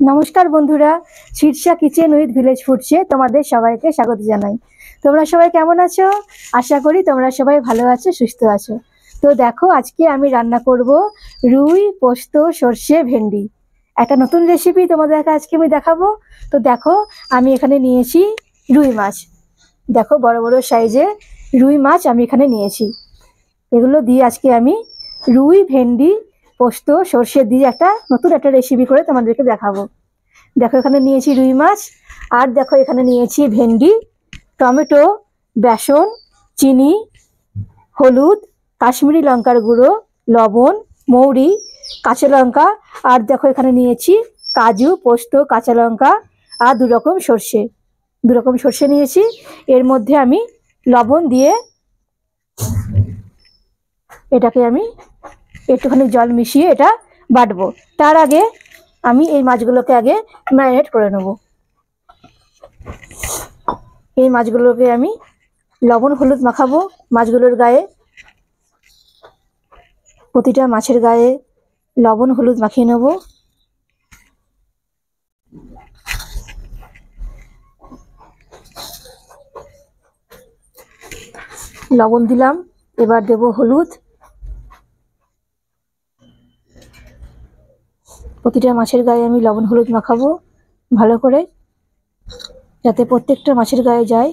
নমস্কার বন্ধুরা, Shirsha kitchen with village ফুডসে তোমাদের সবাইকে স্বাগত জানাই। তোমরা সবাই কেমন আছো? আশা করি তোমরা সবাই ভালো আছো, সুস্থ আছো। তো দেখো, আজকে আমি রান্না করব রুই পোস্ত সর্ষে ভেন্ডি। একটা নতুন রেসিপি তোমাদেরকে আজকে আমি দেখাবো। তো দেখো, আমি এখানে নিয়েছি রুই মাছ। দেখো, বড় বড় সাইজে রুই মাছ আমি এখানে নিয়েছি। এগুলো দিয়ে আজকে আমি রুই ভেন্ডি পোস্ত সর্ষে দিয়ে নতুন একটা রেসিপি করে তোমাদেরকে দেখাবো। দেখো, এখানে নিয়েছি রুই মাছ, আর দেখো এখানে নিয়েছি ভেন্ডি, টমেটো, বেসন, চিনি, হলুদ, কাশ্মীরি লঙ্কার গুঁড়ো, লবণ, মৌরি, কাঁচা লঙ্কা, আর দেখো এখানে নিয়েছি কাজু, পোস্ত, কাঁচা লঙ্কা, আর দু রকম সর্ষে নিয়েছি। এর মধ্যে আমি লবণ দিয়ে এটাকে আমি একটুখানি জল মিশিয়ে এটা বাটবো। তার আগে আমি এই মাছগুলোকে আগে ম্যারিনেট করে নেব। এই মাছগুলোকে আমি লবণ হলুদ মাখাবো মাছগুলোর গায়ে। প্রতিটা মাছের গায়ে লবণ হলুদ মাখিয়ে নেব। লবণ দিলাম, এবার দেব হলুদ। প্রতিটা মাছের গায়ে আমি লবণ হলুদ মাখাবো ভালো করে, যাতে প্রত্যেকটা মাছের গায়ে যায়।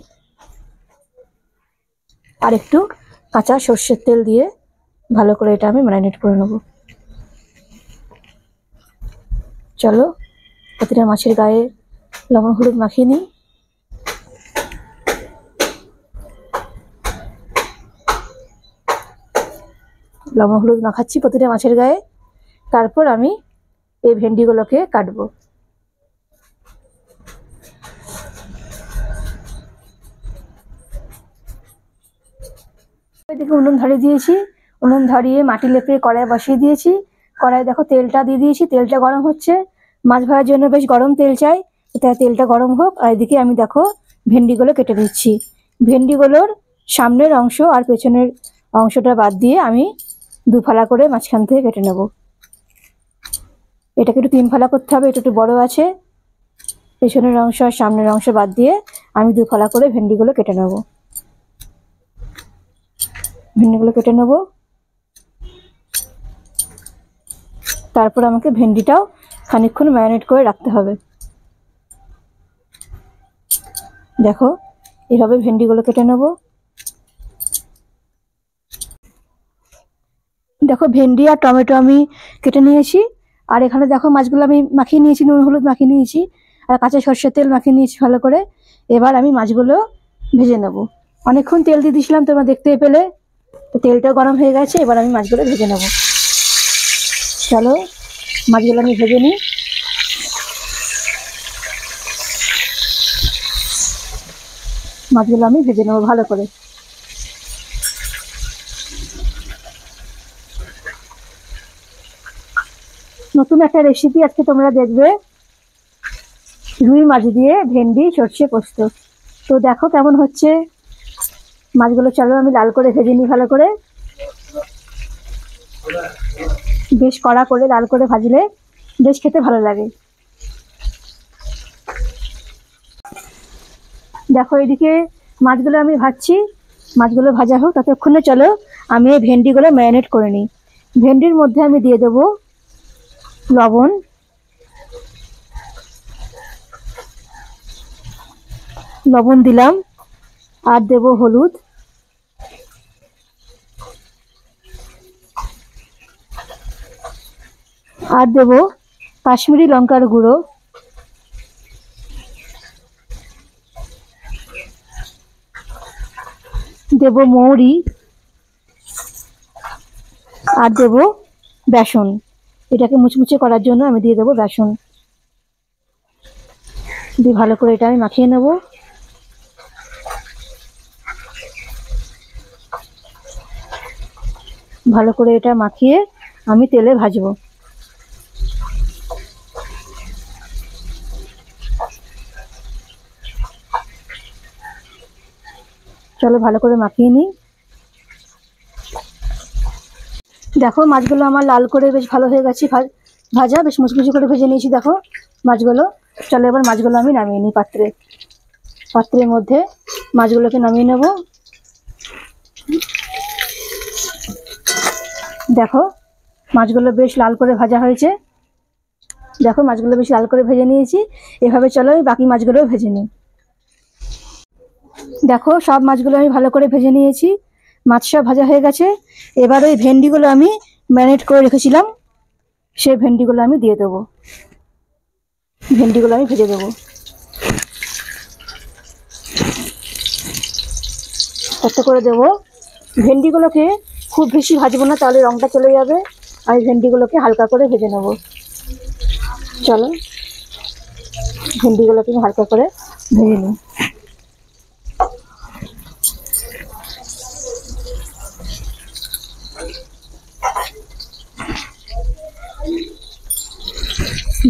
আর একটু কাঁচা সর্ষের তেল দিয়ে ভালো করে এটা আমি ম্যারিনেট করে নেব। চলো, প্রতিটা মাছের গায়ে লবণ হলুদ মাখিয়ে নিই। লবণ হলুদ মাখাচ্ছি প্রতিটা মাছের গায়ে। তারপর আমি এই ভেন্ডিগুলোকে কাটবো। এদিকে উনুন ধরিয়ে দিয়েছি। উনুন ধরিয়ে মাটি লেপে কড়াই বসিয়ে দিয়েছি। কড়াই দেখো তেলটা দিয়ে দিয়েছি, তেলটা গরম হচ্ছে। মাছ ভাজার জন্য বেশ গরম তেল চাই, তাই তেলটা গরম হোক। আর এদিকে আমি দেখো ভেন্ডিগুলো কেটে নিচ্ছি। ভেন্ডিগুলোর সামনের অংশ আর পেছনের অংশটা বাদ দিয়ে আমি দু ফালা করে মাঝখান থেকে কেটে নেব। এটাকে একটু তিন ফালা করতে হবে, এটা একটু বড় আছে। পেছনের অংশ আর সামনের অংশ বাদ দিয়ে আমি দু ফালা করে ভেন্ডিগুলো কেটে নেব। ভেন্ডিগুলো কেটে নেব। তারপর আমাকে ভেন্ডিটাও খানিকক্ষণ ম্যারিনেট করে রাখতে হবে। দেখো, এইভাবে ভেন্ডিগুলো কেটে নেব। দেখো, ভেন্ডি আর টমেটো আমি কেটে নিয়েছি। আর এখানে দেখো মাছগুলো আমি মাখিয়ে নিয়েছি, নুন হলুদ মাখিয়ে নিয়েছি, আর কাঁচা সর্ষের তেল মাখিয়ে নিয়েছি ভালো করে। এবার আমি মাছগুলো ভেজে নেব। অনেকক্ষণ তেল দিয়ে দিয়েছিলাম, তোমরা দেখতে পেলে। তো তেলটা গরম হয়ে গেছে, এবার আমি মাছগুলো ভেজে নেব। চলো, মাছগুলো আমি ভেজে নিই। মাছগুলো আমি ভেজে নেব ভালো করে। নতুন একটা রেসিপি আজকে তোমরা দেখবে, রুই মাছ দিয়ে ভেন্ডি সর্ষে পোস্ত। তো দেখো কেমন হচ্ছে মাছগুলো। চলো, আমি লাল করে ভেজে নিই ভালো করে। বেশ কড়া করে লাল করে ভাজলে বেশ খেতে ভালো লাগে। দেখো, এদিকে মাছগুলো আমি ভাজছি। মাছগুলো ভাজা হোক, ততক্ষণে চলো আমি এই ভেন্ডিগুলো ম্যারিনেট করে নিই। ভেন্ডির মধ্যে আমি দিয়ে দেবো লবণ, লবণ দিলাম, আর দেব হলুদ, আর দেব কাশ্মীরি লঙ্কার গুঁড়ো, দেব মৌরি, আর দেব বেসন। এটাকে মুচমুচে করার জন্য আমি দিয়ে দেবো বেসন। দিয়ে ভালো করে এটা আমি মাখিয়ে নেব। ভালো করে এটা মাখিয়ে আমি তেলে ভাজবো। চলো, ভালো করে মাখিয়ে নিই। দেখো, মাছগুলো আমার লাল করে বেশ ভালো হয়ে গেছে ভাজা, বেশ মুচমুচে করে ভেজে নিয়েছি। দেখো, মাছগুলো। চলো এবার মাছগুলো আমি নামিয়ে নিই পাত্রের মধ্যে মাছগুলোকে নামিয়ে নেব। দেখো মাছগুলো বেশ লাল করে ভাজা হয়েছে। দেখো মাছগুলো বেশ লাল করে ভেজে নিয়েছি। এভাবে চলো আমি বাকি মাছগুলোও ভেজে নিই। দেখো সব মাছগুলো আমি ভালো করে ভেজে নিয়েছি। মাছ সব ভাজা হয়ে গেছে। এবার ওই ভেন্ডিগুলো আমি ম্যারিনেট করে রেখেছিলাম, সেই ভেন্ডিগুলো আমি দিয়ে দেবো। ভেন্ডিগুলো আমি ভেজে দেবো। কত করে দেবো। ভেন্ডিগুলোকে খুব বেশি ভাজবো না, তাহলে রঙটা চলে যাবে। আর ভেন্ডিগুলোকে হালকা করে ভেজে নেব। চলো ভেন্ডিগুলোকে হালকা করে ভেজে নিই।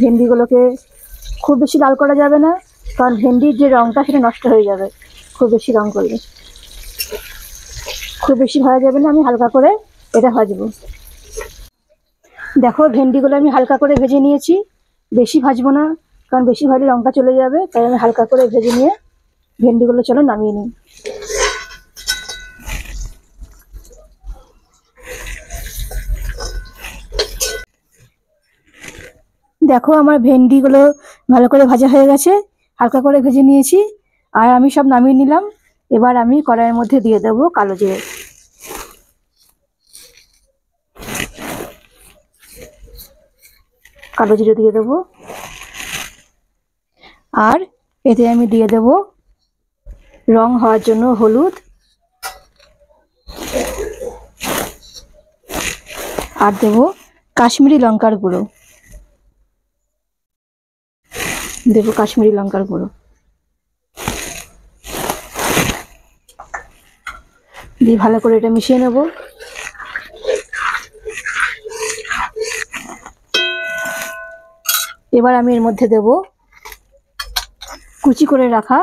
ভেন্ডিগুলোকে খুব বেশি লাল করা যাবে না, কারণ ভেন্ডির যে রঙটা সেটা নষ্ট হয়ে যাবে খুব বেশি রঙ করলে। খুব বেশি ভাজা যাবে না, আমি হালকা করে এটা ভাজবো। দেখো ভেন্ডিগুলো আমি হালকা করে ভেজে নিয়েছি, বেশি ভাজবো না, কারণ বেশি ভাজলে রঙটা চলে যাবে। তাই আমি হালকা করে ভেজে নিয়ে ভেন্ডিগুলো চলো নামিয়ে নিই। দেখো আমার ভেন্ডিগুলো ভালো করে ভাজা হয়ে গেছে, হালকা করে ভেজে নিয়েছি। আর আমি সব নামিয়ে নিলাম। এবার আমি কড়াইয়ের মধ্যে দিয়ে দেবো কালো জিরে। কালো জিরে দিয়ে দেবো। আর এতে আমি দিয়ে দেবো রং হওয়ার জন্য হলুদ, আর দেবো কাশ্মীরি লঙ্কার গুঁড়ো। দেবো কাশ্মীরি লঙ্কার গুঁড়ো দিয়ে ভালো করে এটা মিশিয়ে নেব। এবার আমি এর মধ্যে দেব কুচি করে রাখা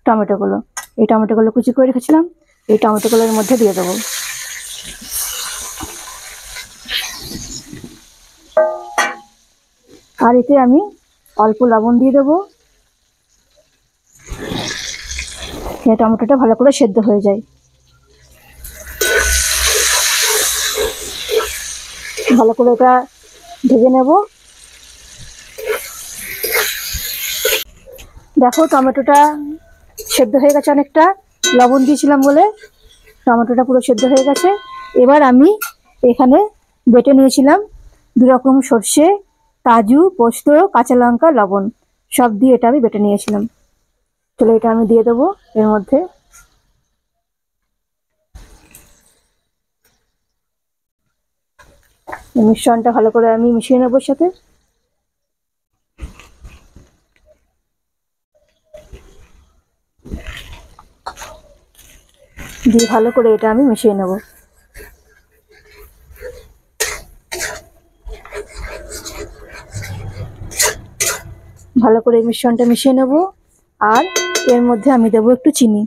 টমেটোগুলো। এই টমেটোগুলো কুচি করে রেখেছিলাম, এই টমেটোগুলোর মধ্যে দিয়ে দেবো। আর এতে আমি অল্প লবণ দিয়ে দেবো, টমেটোটা ভালো করে সেদ্ধ হয়ে যায়। ভালো করে এটা ভেজে নেব। দেখো টমেটোটা সেদ্ধ হয়ে গেছে অনেকটা, লবণ দিয়েছিলাম বলে টমেটোটা পুরো সেদ্ধ হয়ে গেছে। এবার আমি এখানে বেটে নিয়েছিলাম 2 রকম সর্ষে, কাজু, পোস্ত, কাঁচা লঙ্কা, লবণ সব দিয়ে এটা আমি বেটে নিয়েছিলাম। চলো এটা আমি দিয়ে দেবো এর মধ্যে। মিশ্রণটা ভালো করে আমি মিশিয়ে নেবো সাথে। দিয়ে ভালো করে এটা আমি মিশিয়ে নেব। ভালো করে মিশ্রণটা মিশিয়ে নেব। আর এর মধ্যে আমি দেবো একটু চিনি।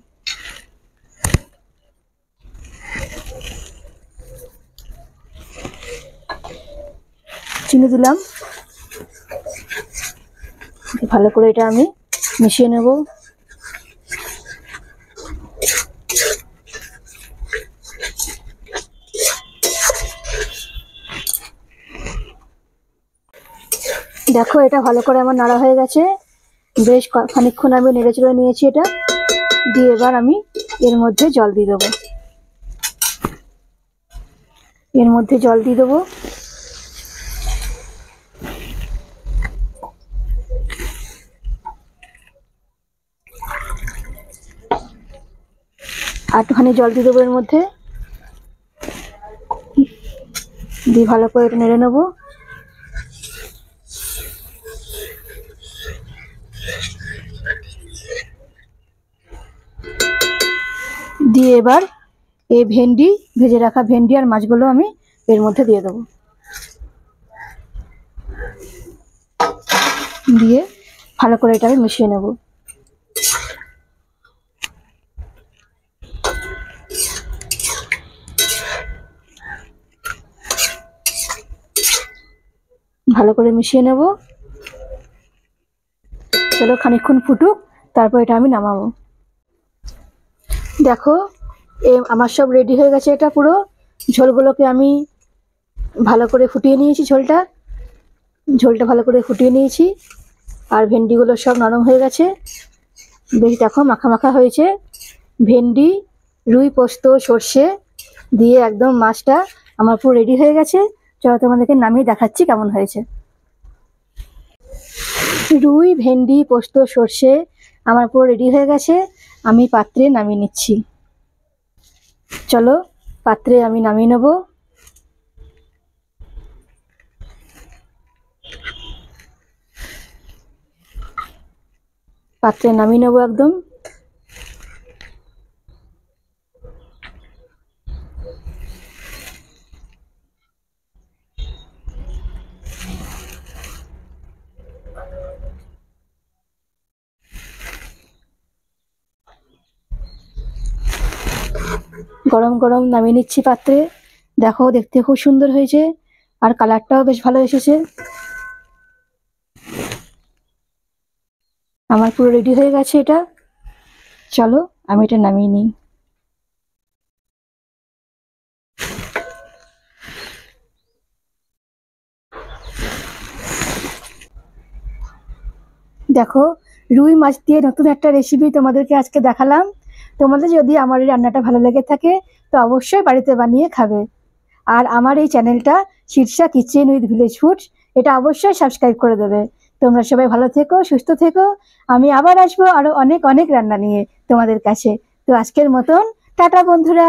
চিনি দিলাম। ভালো করে এটা আমি মিশিয়ে নেব। দেখো এটা ভালো করে আমার নাড়া হয়ে গেছে। বেশ খানিকক্ষণ আমি নেড়ে চেড়ে নিয়েছি এটা দিয়ে। এবার আমি এর মধ্যে জল দিয়ে দেবো। এর মধ্যে জল দিয়ে দেবো। আর একটুখানি জল দিয়ে দেবো এর মধ্যে। দিয়ে ভালো করে এটা নেড়ে নেবো। দিয়ে এবার এই ভেজে রাখা ভেন্ডি আর মাছগুলো আমি এর মধ্যে দিয়ে দেবো। দিয়ে ভালো করে এটা আমি মিশিয়ে নেব। ভালো করে মিশিয়ে নেব। চলো খানিকক্ষণ ফুটুক, তারপর এটা আমি নামাবো। দেখো আমার সব রেডি হয়ে গেছে। এটা পুরো ঝোলগুলোকে আমি ভালো করে ফুটিয়ে নিয়েছি, ঝোলটা ভালো করে ফুটিয়ে নিয়েছি। আর ভেন্ডিগুলো সব নরম হয়ে গেছে, বেশ দেখো মাখা মাখা হয়েছে। ভেন্ডি, রুই, পোস্ত, সর্ষে দিয়ে একদম মাছটা আমার পুরো রেডি হয়ে গেছে। চলো তোমাদেরকে নামিয়ে দেখাচ্ছি কেমন হয়েছে। রুই, ভেন্ডি, পোস্ত, সর্ষে আমার পুরো রেডি হয়ে গেছে। আমি পাত্রে নামিয়ে নিচ্ছি। চলো পাত্রে আমি নামিয়ে নেব। পাত্রে নামিয়ে নেবো একদম। গরম গরম নামিয়ে নিচ্ছি পাত্রে। দেখো দেখতে খুব সুন্দর হয়েছে, আর কালারটাও বেশ ভালো এসেছে। আমার পুরো রেডি হয়ে গেছে এটা। চলো আমি এটা নামিয়ে নিই। দেখো রুই মাছ দিয়ে নতুন একটা রেসিপি তোমাদেরকে আজকে দেখালাম। তোমাদের যদি আমার এই রান্নাটা ভালো লেগে থাকে তো অবশ্যই বাড়িতে বানিয়ে খাবে। আর আমার এই চ্যানেলটা Shirsha kitchen with village foods, এটা অবশ্যই সাবস্ক্রাইব করে দেবে। তোমরা সবাই ভালো থেকো, সুস্থ থেকো। আমি আবার আসবো আরো অনেক অনেক রান্না নিয়ে তোমাদের কাছে। তো আজকের মতন টাটা বন্ধুরা।